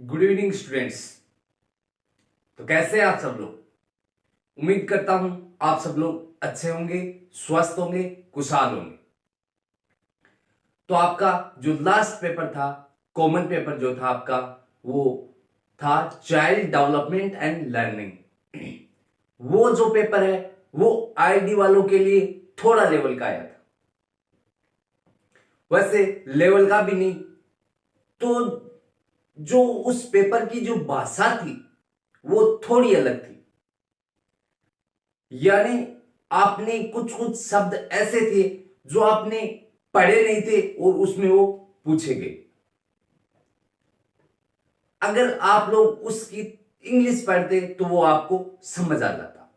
Good evening students. तो कैसे हैं आप सब लोग? उम्मीद करता हूं आप सब लोग अच्छे होंगे, स्वस्थ होंगे, खुशहाल होंगे। तो आपका जो लास्ट पेपर था, कॉमन पेपर जो था आपका, वो था चाइल्ड डेवलपमेंट एंड लर्निंग। वो जो पेपर है वो आईडी वालों के लिए थोड़ा लेवल का आया था, वैसे लेवल का भी नहीं। तो जो उस पेपर की जो भाषा थी वो थोड़ी अलग थी, यानी आपने कुछ कुछ शब्द ऐसे थे जो आपने पढ़े नहीं थे और उसमें वो पूछे गए। अगर आप लोग उसकी इंग्लिश पढ़ते तो वो आपको समझ आ जाता।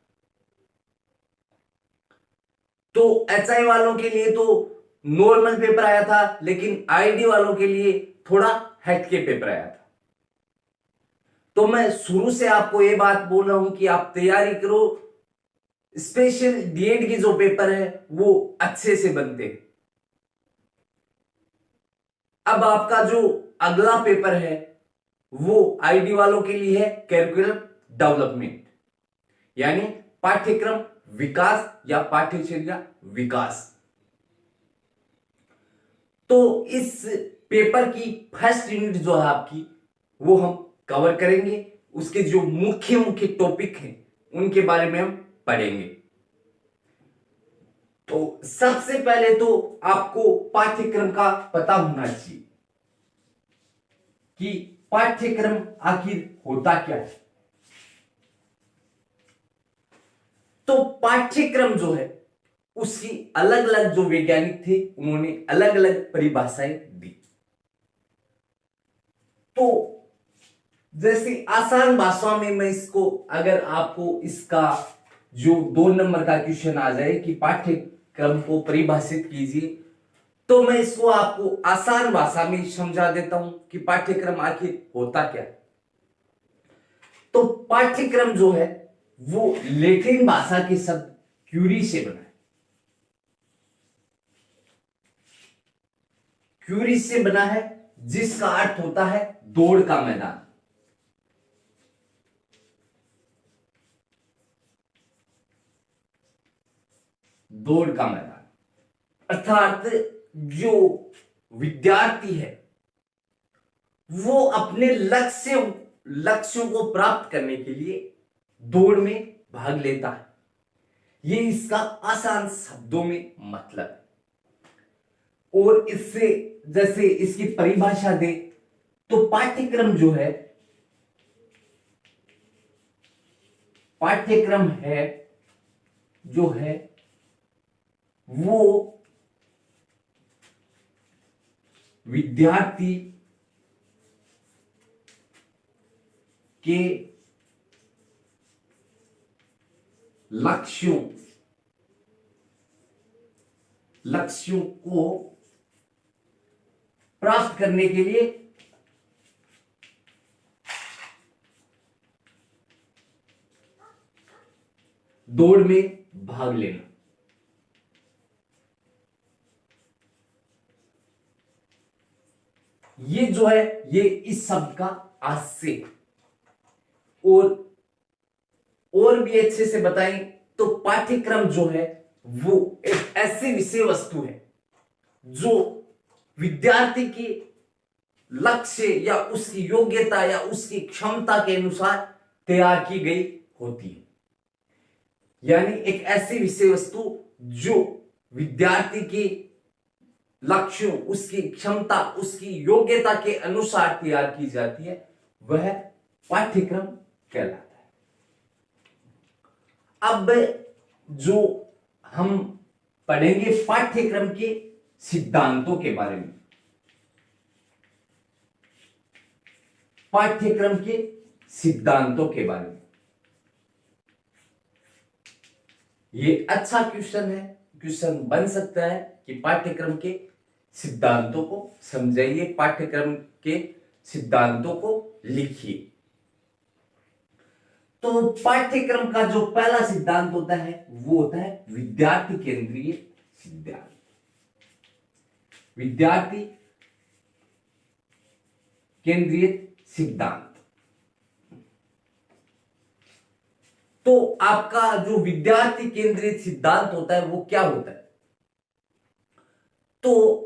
तो एचआई वालों के लिए तो नॉर्मल पेपर आया था, लेकिन आईडी वालों के लिए थोड़ा हटके पेपर आया था। तो मैं शुरू से आपको ये बात बोल रहा हूं कि आप तैयारी करो, स्पेशल डीएड की जो पेपर है वो अच्छे से बनते हैं। अब आपका जो अगला पेपर है वो आईडी वालों के लिए है करिकुलम डेवलपमेंट, यानी पाठ्यक्रम विकास या पाठ्यचर्या विकास। तो इस पेपर की फर्स्ट यूनिट जो है आपकी वो हम कवर करेंगे। उसके जो मुख्य मुख्य टॉपिक हैं उनके बारे में हम पढ़ेंगे। तो सबसे पहले तो आपको पाठ्यक्रम का पता होना चाहिए कि पाठ्यक्रम आखिर होता क्या है। तो पाठ्यक्रम जो है उसकी अलग अलग जो वैज्ञानिक थे उन्होंने अलग अलग परिभाषाएं दी। तो जैसे आसान भाषा में मैं इसको, अगर आपको इसका जो 2 नंबर का क्वेश्चन आ जाए कि पाठ्यक्रम को परिभाषित कीजिए, तो मैं इसको आपको आसान भाषा में समझा देता हूं कि पाठ्यक्रम आखिर होता क्या है। तो पाठ्यक्रम जो है वो लैटिन भाषा के शब्द क्यूरी से बना है। क्यूरी से बना है जिसका अर्थ होता है दौड़ का मैदान। दौड़ का मैदान अर्थात जो विद्यार्थी है वो अपने लक्ष्यों को प्राप्त करने के लिए दौड़ में भाग लेता है। ये इसका आसान शब्दों में मतलब है। और इससे जैसे इसकी परिभाषा दे तो पाठ्यक्रम जो है, पाठ्यक्रम है जो है वो विद्यार्थी के लक्ष्यों को प्राप्त करने के लिए दौड़ में भाग लेना। ये जो है ये इस शब्द का आशय। और भी अच्छे से बताएं तो पाठ्यक्रम जो है वो एक ऐसी विषय वस्तु है जो विद्यार्थी की लक्ष्य या उसकी योग्यता या उसकी क्षमता के अनुसार तैयार की गई होती है। यानी एक ऐसी विषय वस्तु जो विद्यार्थी की लक्ष्यों, उसकी क्षमता, उसकी योग्यता के अनुसार तैयार की जाती है, वह पाठ्यक्रम कहलाता है। अब जो हम पढ़ेंगे पाठ्यक्रम के सिद्धांतों के बारे में। पाठ्यक्रम के सिद्धांतों के बारे में ये अच्छा क्वेश्चन है, क्वेश्चन बन सकता है कि पाठ्यक्रम के सिद्धांतों को समझाइए, पाठ्यक्रम के सिद्धांतों को लिखिए। तो पाठ्यक्रम का जो पहला सिद्धांत होता है वो होता है विद्यार्थी केंद्रीय सिद्धांत। विद्यार्थी केंद्रित सिद्धांत। तो आपका जो विद्यार्थी केंद्रित सिद्धांत होता है वो क्या होता है? तो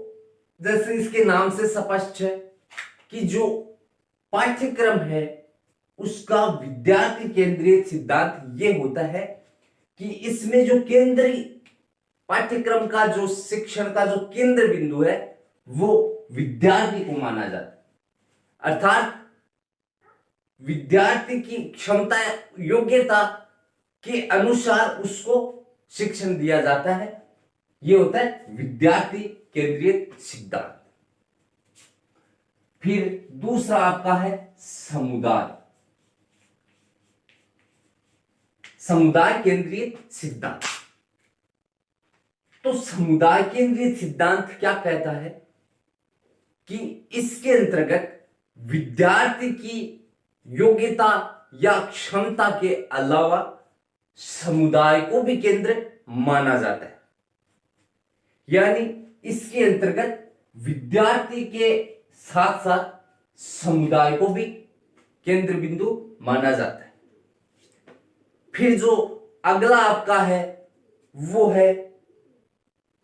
जैसे इसके नाम से स्पष्ट है कि जो पाठ्यक्रम है उसका विद्यार्थी केंद्रित सिद्धांत ये होता है कि इसमें जो केंद्रीय पाठ्यक्रम का जो शिक्षण का जो केंद्र बिंदु है वो विद्यार्थी को माना जाता है, अर्थात विद्यार्थी की क्षमता योग्यता के अनुसार उसको शिक्षण दिया जाता है। यह होता है विद्यार्थी केंद्रित सिद्धांत। फिर दूसरा आपका है समुदाय, समुदाय केंद्रित सिद्धांत। तो समुदाय केंद्रित सिद्धांत क्या कहता है कि इसके अंतर्गत विद्यार्थी की योग्यता या क्षमता के अलावा समुदाय को भी केंद्र माना जाता है, यानी इसके अंतर्गत विद्यार्थी के साथ साथ समुदाय को भी केंद्र बिंदु माना जाता है। फिर जो अगला आपका है वो है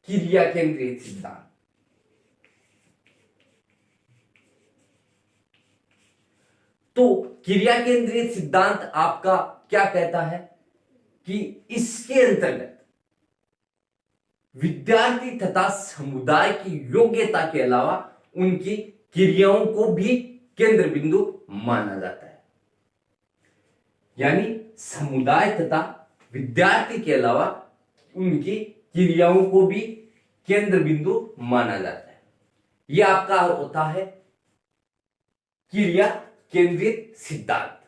क्रिया केंद्रित सिद्धांत। तो क्रिया केंद्रित सिद्धांत आपका क्या कहता है कि इसके अंतर्गत विद्यार्थी तथा समुदाय की योग्यता के अलावा उनकी क्रियाओं को भी केंद्र बिंदु माना जाता है, यानी समुदाय तथा विद्यार्थी के अलावा उनकी क्रियाओं को भी केंद्र बिंदु माना जाता है। यह आपका होता है क्रिया केंद्रित सिद्धांत।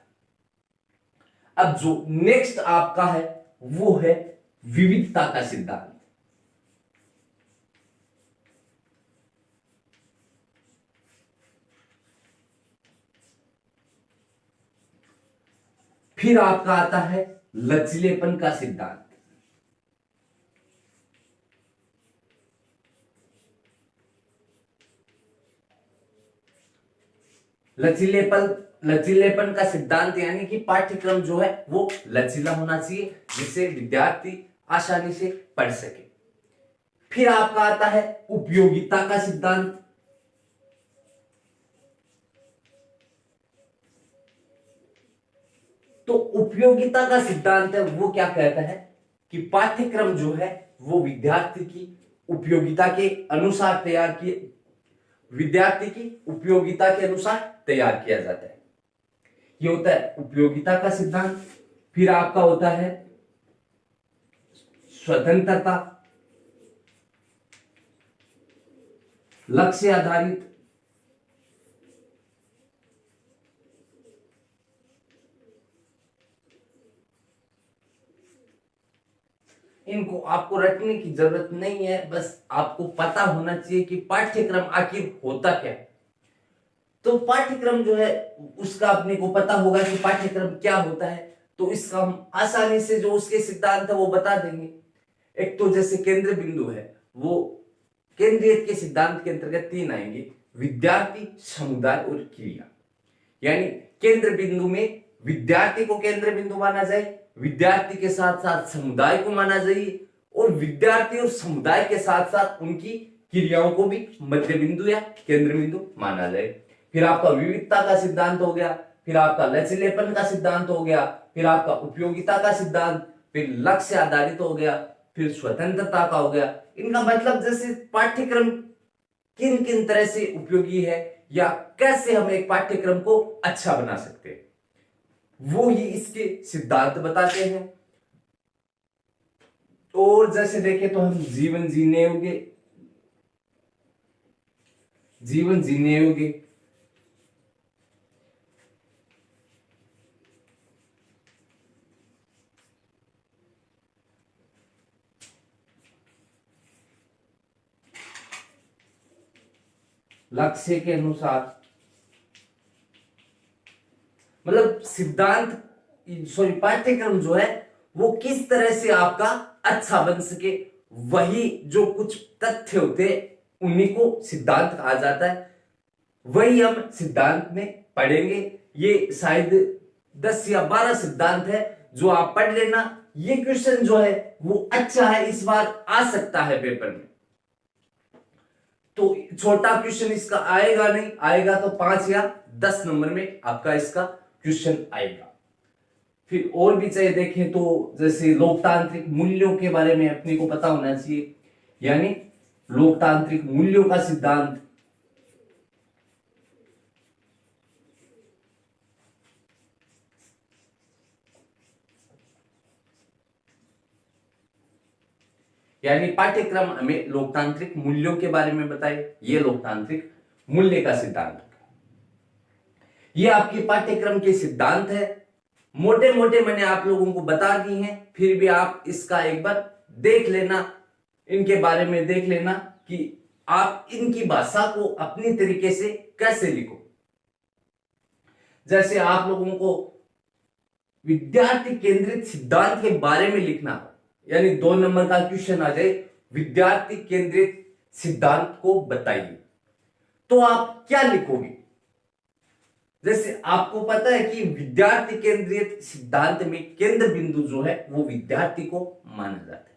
अब जो नेक्स्ट आपका है वो है विविधता का सिद्धांत। फिर आपका आता है लचीलेपन का सिद्धांत। लचीलेपन का सिद्धांत यानी कि पाठ्यक्रम जो है वो लचीला होना चाहिए जिससे विद्यार्थी आसानी से पढ़ सके। फिर आपका आता है उपयोगिता का सिद्धांत। तो उपयोगिता का सिद्धांत है वो क्या कहता है कि पाठ्यक्रम जो है वो विद्यार्थी की उपयोगिता के अनुसार तैयार किया जाता है। ये होता है उपयोगिता का सिद्धांत। फिर आपका होता है स्वतंत्रता, लक्ष्य आधारित, इनको आपको रटने की जरूरत नहीं है, बस आपको पता होना चाहिए कि पाठ्यक्रम आखिर होता क्या है। तो पाठ्यक्रम जो है उसका अपने को पता होगा कि पाठ्यक्रम क्या होता है, तो इसका हम आसानी से जो उसके सिद्धांत है वो बता देंगे। एक तो जैसे केंद्र बिंदु है वो केंद्रीय के सिद्धांत के अंतर्गत 3 आएंगे, विद्यार्थी, समुदाय और क्रिया। यानी केंद्र बिंदु में विद्यार्थी को केंद्र बिंदु माना जाए, विद्यार्थी के साथ साथ समुदाय को माना जाए और विद्यार्थी और समुदाय के साथ साथ उनकी क्रियाओं को भी मध्य बिंदु या केंद्र बिंदु माना जाए। फिर आपका विविधता का सिद्धांत हो गया, फिर आपका लचीलेपन का सिद्धांत हो गया, फिर आपका उपयोगिता का सिद्धांत, फिर लक्ष्य आधारित हो गया, फिर स्वतंत्रता का हो गया। इनका मतलब जैसे पाठ्यक्रम किन किन तरह से उपयोगी है या कैसे हम एक पाठ्यक्रम को अच्छा बना सकते हैं वो ही इसके सिद्धांत बताते हैं। और जैसे देखें तो हम जीवन जीने योग्य लक्ष्य के अनुसार, मतलब सिद्धांत पाठ्यक्रम जो है वो किस तरह से आपका अच्छा बन सके, वही जो कुछ तथ्य होते हैं उन्हीं को सिद्धांत कहा जाता है। वही हम सिद्धांत में पढ़ेंगे। ये शायद 10 या 12 सिद्धांत है जो आप पढ़ लेना। ये क्वेश्चन जो है वो अच्छा है, इस बार आ सकता है पेपर में। तो छोटा क्वेश्चन इसका आएगा नहीं, आएगा तो 5 या 10 नंबर में आपका इसका क्वेश्चन आएगा। फिर और भी चाहिए देखें तो जैसे लोकतांत्रिक मूल्यों के बारे में अपने को पता होना चाहिए, यानी लोकतांत्रिक मूल्यों का सिद्धांत। यानी पाठ्यक्रम हमें लोकतांत्रिक मूल्यों के बारे में बताए, ये लोकतांत्रिक मूल्य का सिद्धांत। ये आपके पाठ्यक्रम के सिद्धांत है, मोटे मोटे मैंने आप लोगों को बता दी हैं, फिर भी आप इसका एक बार देख लेना, इनके बारे में देख लेना कि आप इनकी भाषा को अपनी तरीके से कैसे लिखो। जैसे आप लोगों को विद्यार्थी केंद्रित सिद्धांत के बारे में लिखना, यानी 2 नंबर का क्वेश्चन आ जाए, विद्यार्थी केंद्रित सिद्धांत को बताइए, तो आप क्या लिखोगे। जैसे आपको पता है कि विद्यार्थी केंद्रित सिद्धांत में केंद्र बिंदु जो है वो विद्यार्थी को माना जाता है,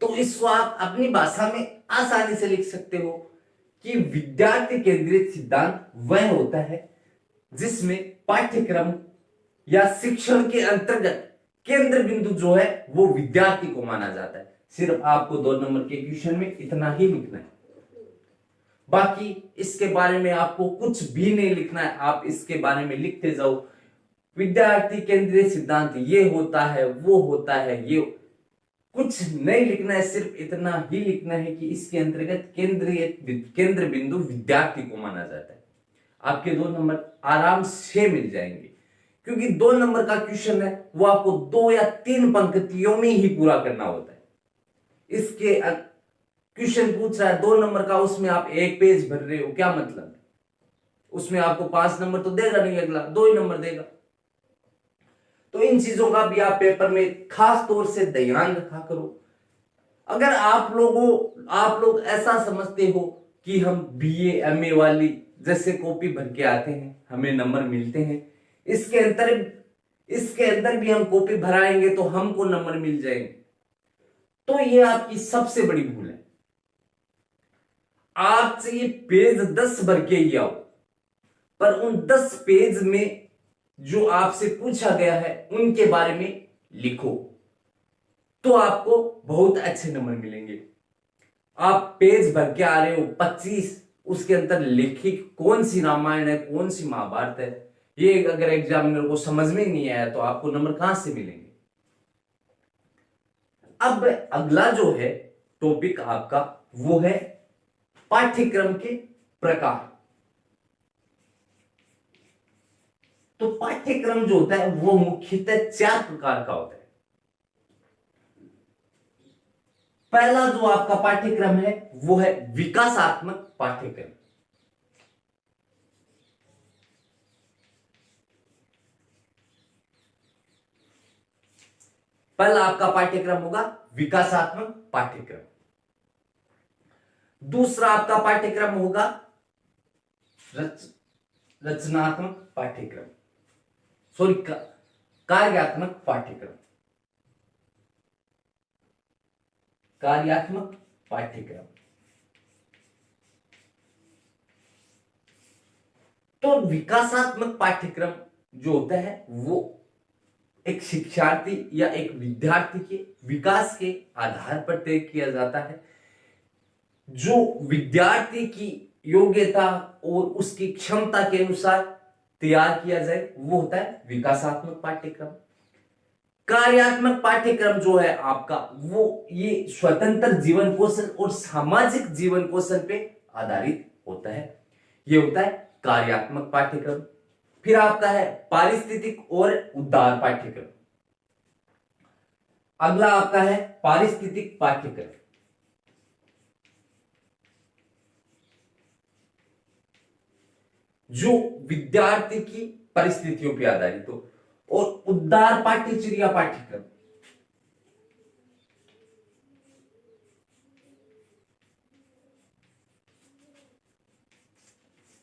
तो इसको आप अपनी भाषा में आसानी से लिख सकते हो कि विद्यार्थी केंद्रित सिद्धांत वह होता है जिसमें पाठ्यक्रम या शिक्षण के अंतर्गत केंद्र बिंदु जो है वो विद्यार्थी को माना जाता है। सिर्फ आपको 2 नंबर के क्वेश्चन में इतना ही लिखना है, बाकी इसके बारे में आपको कुछ भी नहीं लिखना है, आप इसके बारे में लिखते जाओ। विद्यार्थी केंद्रित सिद्धांत ये होता है, वो होता है, ये कुछ नहीं लिखना है, सिर्फ इतना ही लिखना है कि इसके अंतर्गत केंद्र बिंदु विद्यार्थी को माना जाता है। आपके 2 नंबर आराम से मिल जाएंगे, क्योंकि 2 नंबर का क्वेश्चन है वो आपको 2 या 3 पंक्तियों में ही पूरा करना होता है। इसके क्वेश्चन पूछ रहा है 2 नंबर का, उसमें आप 1 पेज भर रहे हो, क्या मतलब है। उसमें आपको 5 नंबर तो देगा नहीं, अगला 2 ही नंबर देगा। तो इन चीजों का भी आप पेपर में खास तौर से ध्यान रखा करो। अगर आप लोग ऐसा समझते हो कि हम बीए एमए वाली जैसे कॉपी भर के आते हैं हमें नंबर मिलते हैं, इसके अंदर भी हम कॉपी भराएंगे तो हमको नंबर मिल जाएंगे, तो ये आपकी सबसे बड़ी भूल है। आप चाहिए पेज 10 भर के ही आओ, पर उन 10 पेज में जो आपसे पूछा गया है उनके बारे में लिखो, तो आपको बहुत अच्छे नंबर मिलेंगे। आप पेज भर के आ रहे हो 25, उसके अंदर लिखी कौन सी रामायण है, कौन सी महाभारत है, ये अगर एग्जामिनर को समझ में नहीं आया तो आपको नंबर कहां से मिलेंगे। अब अगला जो है टॉपिक आपका वो है पाठ्यक्रम के प्रकार। तो पाठ्यक्रम जो होता है वो मुख्यतः 4 प्रकार का होता है। पहला जो आपका पाठ्यक्रम है वो है विकासात्मक पाठ्यक्रम। पहला आपका पाठ्यक्रम होगा विकासात्मक पाठ्यक्रम। दूसरा आपका पाठ्यक्रम होगा रचनात्मक पाठ्यक्रम, सॉरी कार्यात्मक पाठ्यक्रम। कार्यात्मक पाठ्यक्रम। तो विकासात्मक पाठ्यक्रम जो होता है वो एक शिक्षार्थी या एक विद्यार्थी के विकास के आधार पर तय किया जाता है। जो विद्यार्थी की योग्यता और उसकी क्षमता के अनुसार तैयार किया जाए वो होता है विकासात्मक पाठ्यक्रम। कार्यात्मक पाठ्यक्रम जो है आपका वो ये स्वतंत्र जीवन कौशल और सामाजिक जीवन कौशल पे आधारित होता है, ये होता है कार्यात्मक पाठ्यक्रम। फिर आपका है पारिस्थितिक और उद्धार पाठ्यक्रम। अगला आपका है पारिस्थितिक पाठ्यक्रम। जो विद्यार्थी की परिस्थितियों पर आधारित हो। और उद्धार पाठ्यचर्या पाठ्यक्रम।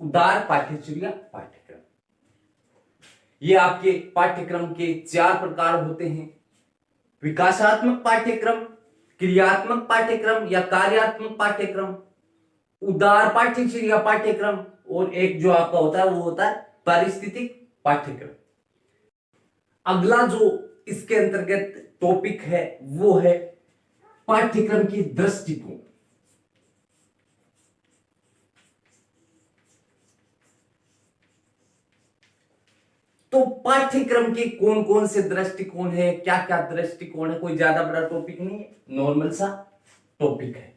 उदार पाठ्यचर्या पाठ्यक्रम ये आपके पाठ्यक्रम के 4 प्रकार होते हैं: विकासात्मक पाठ्यक्रम, क्रियात्मक पाठ्यक्रम या कार्यात्मक पाठ्यक्रम, उदार पाठ्यचर्या पाठ्यक्रम, और एक जो आपका होता है वो होता है पारिस्थितिक पाठ्यक्रम। अगला जो इसके अंतर्गत टॉपिक है वो है पाठ्यक्रम की दृष्टिकोण। तो पाठ्यक्रम के कौन कौन से दृष्टिकोण है, क्या क्या दृष्टिकोण है, कोई ज्यादा बड़ा टॉपिक नहीं है, नॉर्मल सा टॉपिक है।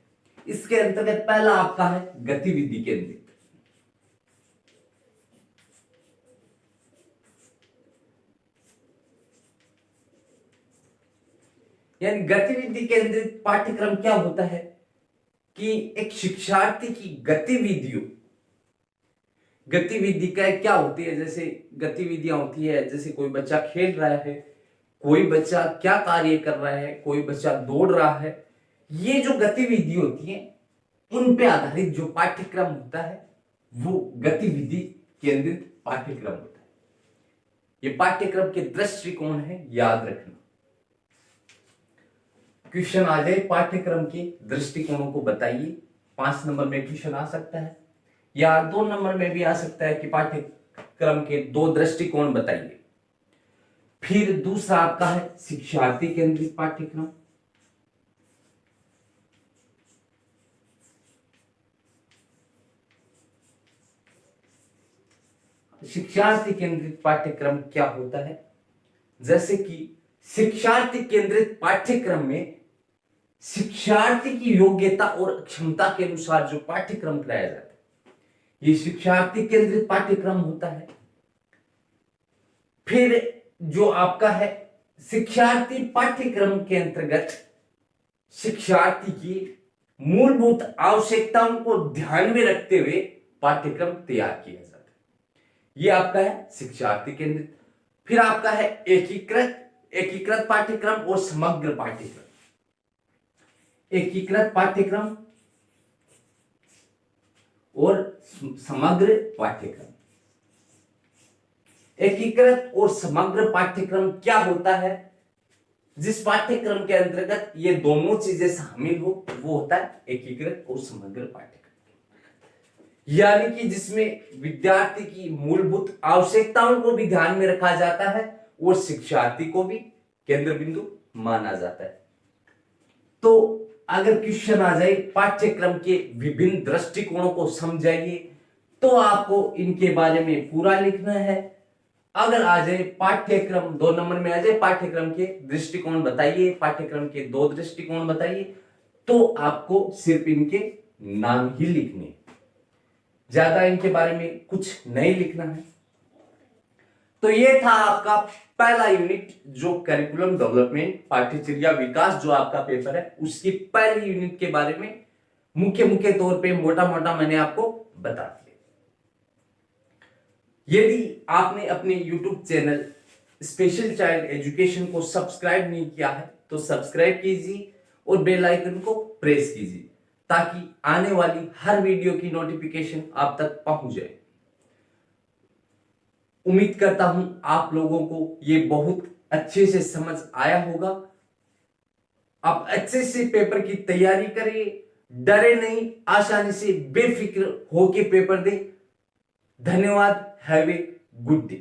इसके अंतर्गत पहला आपका है गतिविधि केंद्रित। यानी गतिविधि केंद्रित पाठ्यक्रम क्या होता है कि एक शिक्षार्थी की गतिविधि का क्या होती है, जैसे गतिविधियां होती है, जैसे कोई बच्चा खेल रहा है, कोई बच्चा क्या कार्य कर रहा है, कोई बच्चा दौड़ रहा है, ये जो गतिविधि होती है उन पे आधारित जो पाठ्यक्रम होता है वो गतिविधि केंद्रित पाठ्यक्रम होता है। ये पाठ्यक्रम के दृष्टिकोण है, याद रखना। क्वेश्चन आ जाए पाठ्यक्रम के दृष्टिकोणों को बताइए, 5 नंबर में क्वेश्चन आ सकता है या 2 नंबर में भी आ सकता है कि पाठ्यक्रम के 2 दृष्टिकोण बताइए। फिर दूसरा आपका है शिक्षार्थी केंद्रित पाठ्यक्रम। शिक्षार्थी केंद्रित पाठ्यक्रम क्या होता है, जैसे कि शिक्षार्थी केंद्रित पाठ्यक्रम में शिक्षार्थी की योग्यता और क्षमता के अनुसार जो पाठ्यक्रम कराया जाता है ये शिक्षार्थी केंद्रित पाठ्यक्रम होता है। फिर जो आपका है शिक्षार्थी पाठ्यक्रम के अंतर्गत शिक्षार्थी की मूलभूत आवश्यकताओं को ध्यान में रखते हुए पाठ्यक्रम तैयार किया जाता है। यह आपका है शिक्षार्थी केंद्रित। फिर आपका है एकीकृत पाठ्यक्रम और समग्र पाठ्यक्रम। एकीकृत पाठ्यक्रम और समग्र पाठ्यक्रम। एकीकृत और समग्र पाठ्यक्रम क्या होता है, जिस पाठ्यक्रम के अंतर्गत ये दोनों चीजें शामिल हो वो होता है एकीकृत और समग्र पाठ्यक्रम। यानी कि जिसमें विद्यार्थी की मूलभूत आवश्यकताओं को भी ध्यान में रखा जाता है और शिक्षार्थी को भी केंद्र बिंदु माना जाता है। तो अगर क्वेश्चन आ जाए पाठ्यक्रम के विभिन्न दृष्टिकोणों को समझाइए तो आपको इनके बारे में पूरा लिखना है। अगर आ जाए पाठ्यक्रम 2 नंबर में आ जाए पाठ्यक्रम के दृष्टिकोण बताइए, पाठ्यक्रम के 2 दृष्टिकोण बताइए, तो आपको सिर्फ इनके नाम ही लिखने, ज्यादा इनके बारे में कुछ नहीं लिखना है। तो ये था आपका पहला यूनिट जो करिकुलम डेवलपमेंट पाठ्यचर्या विकास जो आपका पेपर है उसकी पहली यूनिट के बारे में मुख्य तौर पे मोटा मोटा मैंने आपको बता दिया। यदि आपने अपने YouTube channel special child education को सब्सक्राइब नहीं किया है तो सब्सक्राइब कीजिए और बेल आइकन को प्रेस कीजिए ताकि आने वाली हर वीडियो की नोटिफिकेशन आप तक पहुंच जाए। उम्मीद करता हूं आप लोगों को ये बहुत अच्छे से समझ आया होगा। आप अच्छे से पेपर की तैयारी करिए, डरे नहीं, आसानी से बेफिक्र होके पेपर दें। धन्यवाद। Have a good day.